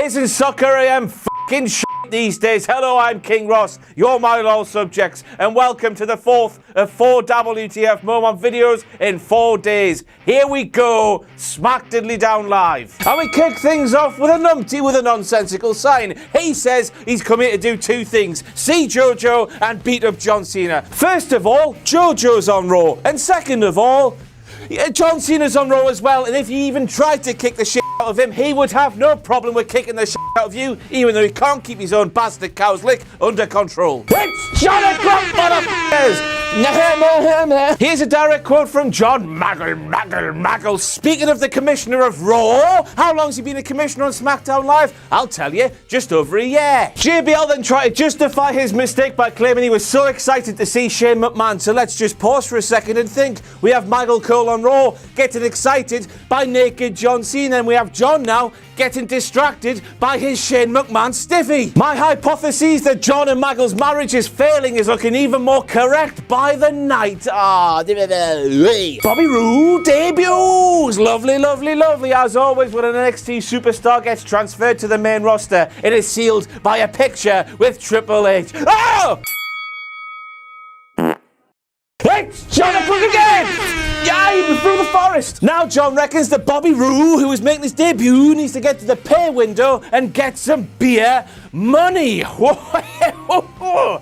Isn't soccer AM fucking shit these days? Hello, I'm King Ross, you're my loyal subjects, and welcome to the fourth of 4 WTF moment videos in 4 days. Here we go, SmackDown live. And we kick things off with a numpty with a nonsensical sign. He says he's come here to do 2 things, see JoJo and beat up John Cena. First of all, JoJo's on Raw, and second of all, John Cena's on Raw as well, and if you even tried to kick the shit out of him, he would have no problem with kicking the shit out of you, even though he can't keep his own bastard cow's lick under control. It's John O'Clock, motherfuckers! Here's a direct quote from John Maggle. Speaking of the commissioner of Raw, how long's he been a commissioner on SmackDown Live? I'll tell you, just over a year. JBL then tried to justify his mistake by claiming he was so excited to see Shane McMahon. So let's just pause for a second and think. We have Michael Cole on Raw getting excited by naked John Cena, and we have John now getting distracted by his Shane McMahon stiffy. My hypothesis that John and Michael's marriage is failing is looking even more correct by the night. Bobby Roode debuts. Lovely. As always, when an NXT superstar gets transferred to the main roster, it is sealed by a picture with Triple H. Oh! It's John O'Clock again! Yeah, he was through the forest. Now John reckons that Bobby Roode, who is making his debut, needs to get to the pay window and get some beer money.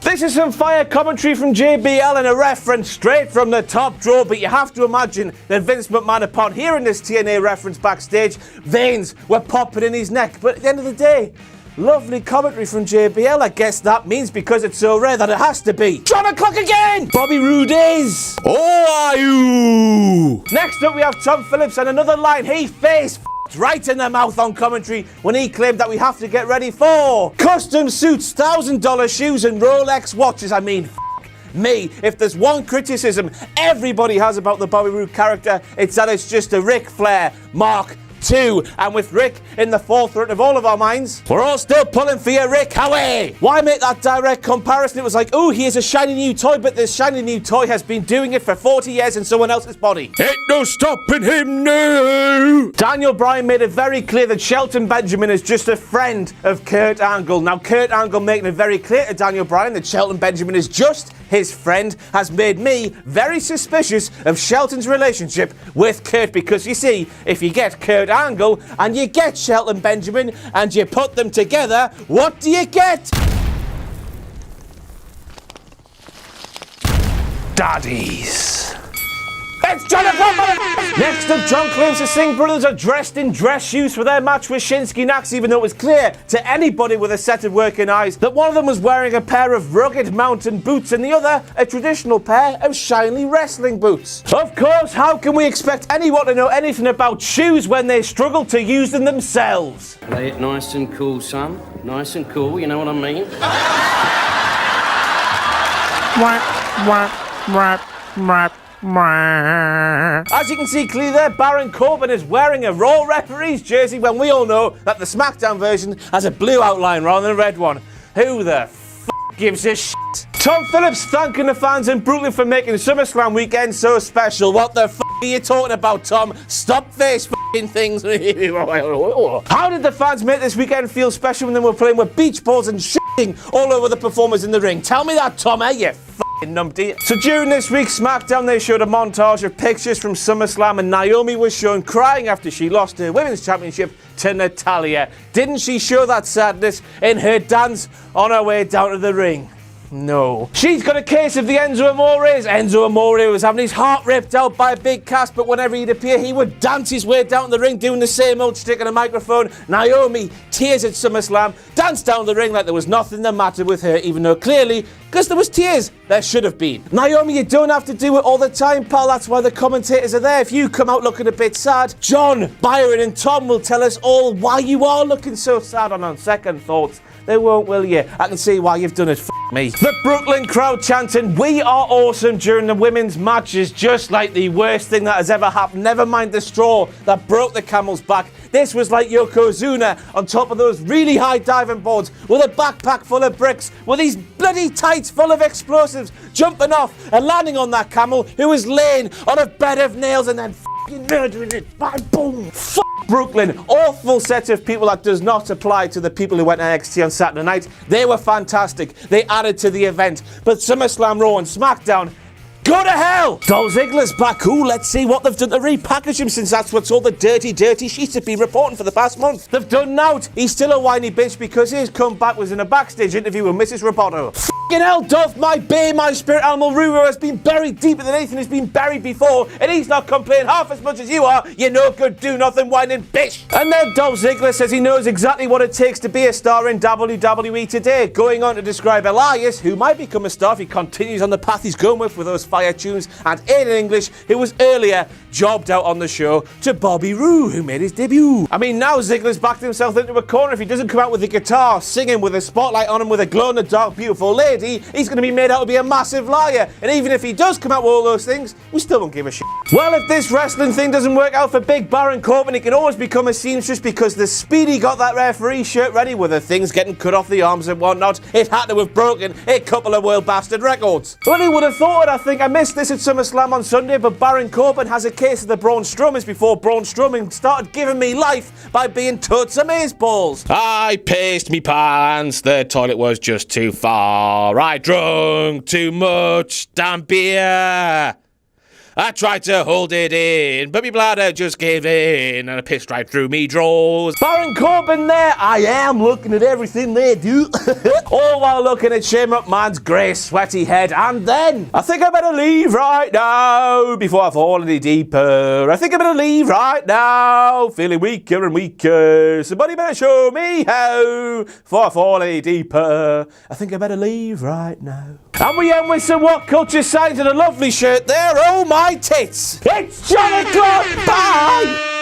This is some fire commentary from JBL and a reference straight from the top drawer, but you have to imagine that Vince McMahon, upon hearing this TNA reference backstage, veins were popping in his neck. But at the end of the day, lovely commentary from JBL. I guess that means because it's so rare that it has to be. John O'Clock again! Bobby Roode is. Oh, are you? Next up, we have Tom Phillips and another line he face right in the mouth on commentary when he claimed that we have to get ready for custom suits, $1,000 shoes, and Rolex watches. I mean, me. If there's one criticism everybody has about the Bobby Roode character, it's that it's just a Ric Flair Mark II. And with Rick in the forefront of all of our minds, we're all still pulling for you, Rick. Howie! Why make that direct comparison? It was like, oh, here's a shiny new toy, but this shiny new toy has been doing it for 40 years in someone else's body. Ain't no stopping him now! Daniel Bryan made it very clear that Shelton Benjamin is just a friend of Kurt Angle. Now, Kurt Angle making it very clear to Daniel Bryan that Shelton Benjamin is just his friend has made me very suspicious of Shelton's relationship with Kurt, because you see, if you get Kurt Angle and you get Shelton Benjamin and you put them together, what do you get? Daddies. It's John O'Clock! Next up, John claims the Singh brothers are dressed in dress shoes for their match with Shinsuke Nakamura, even though it was clear to anybody with a set of working eyes that one of them was wearing a pair of rugged mountain boots and the other a traditional pair of shiny wrestling boots. Of course, how can we expect anyone to know anything about shoes when they struggle to use them themselves? Play it nice and cool, son. Nice and cool, you know what I mean? As you can see clearly there, Baron Corbin is wearing a Raw referee's jersey when we all know that the SmackDown version has a blue outline rather than a red one. Who the f*** gives a shit? Tom Phillips thanking the fans in Brooklyn for making SummerSlam weekend so special. What the f*** are you talking about, Tom? Stop this f***ing things. How did the fans make this weekend feel special when they were playing with beach balls and shitting all over the performers in the ring? Tell me that, Tom, you numpty. So during this week's SmackDown, they showed a montage of pictures from SummerSlam, and Naomi was shown crying after she lost her women's championship to Natalya. Didn't she show that sadness in her dance on her way down to the ring? No. She's got a case of the Enzo Amores. Enzo Amore was having his heart ripped out by Big Cass, but whenever he'd appear, he would dance his way down the ring doing the same old shtick on a microphone. Naomi, tears at SummerSlam, danced down the ring like there was nothing the matter with her, even though clearly, because there was tears, there should have been. Naomi, you don't have to do it all the time, pal. That's why the commentators are there. If you come out looking a bit sad, John, Byron and Tom will tell us all why you are looking so sad, and on second thoughts, they won't, will you? I can see why you've done it, f*** me. The Brooklyn crowd chanting, "We are awesome" during the women's match is just like the worst thing that has ever happened. Never mind the straw that broke the camel's back. This was like Yokozuna on top of those really high diving boards with a backpack full of bricks, with these bloody tights full of explosives, jumping off and landing on that camel who was laying on a bed of nails and then f***ing murdering it. Boom. F*** Brooklyn. Awful set of people that does not apply to the people who went to NXT on Saturday night. They were fantastic. They added to the event. But SummerSlam, Raw and SmackDown, go to hell! Dolph Ziggler's back. Ooh, let's see what they've done to repackage him, since that's what's all the dirty sheets have been reporting for the past month. They've done nought. He's still a whiny bitch because his comeback was in a backstage interview with Mrs. Roboto. F***ing hell, Dolph, my bear, my spirit animal Ruru has been buried deeper than anything has been buried before, and he's not complaining half as much as you are, you no good, do nothing, whining bitch. And then Dolph Ziggler says he knows exactly what it takes to be a star in WWE today, going on to describe Elias, who might become a star if he continues on the path he's going with those fire tunes, and Aiden English, who was earlier jobbed out on the show, to Bobby Roode, who made his debut. I mean, now Ziggler's backed himself into a corner. If he doesn't come out with a guitar, singing with a spotlight on him with a glow-in-the-dark beautiful lady, he's going to be made out to be a massive liar. And even if he does come out with all those things, we still won't give a shit. Well, if this wrestling thing doesn't work out for Big Baron Corbin, he can always become a seamstress, because the Speedy got that referee shirt ready with the things getting cut off the arms and whatnot. It had to have broken a couple of world bastard records. Well, who would have thought it? I think I missed this at SummerSlam on Sunday, but Baron Corbin has a case of the Braun Strowmans before Braun Strowman started giving me life by being totes amazeballs. I pissed me pants, the toilet was just too far, I drunk too much damn beer. I tried to hold it in, but my bladder just gave in, and I pissed right through me drawers. Baron Corbin there, I am looking at everything they do. All while looking at Shane McMahon's grey, sweaty head, and then, I think I better leave right now, before I fall any deeper. I think I better leave right now, feeling weaker and weaker. Somebody better show me how, before I fall any deeper. I think I better leave right now. And we end with some What Culture signs and a lovely shirt there. Oh my tits! It's John O'Clock! Bye!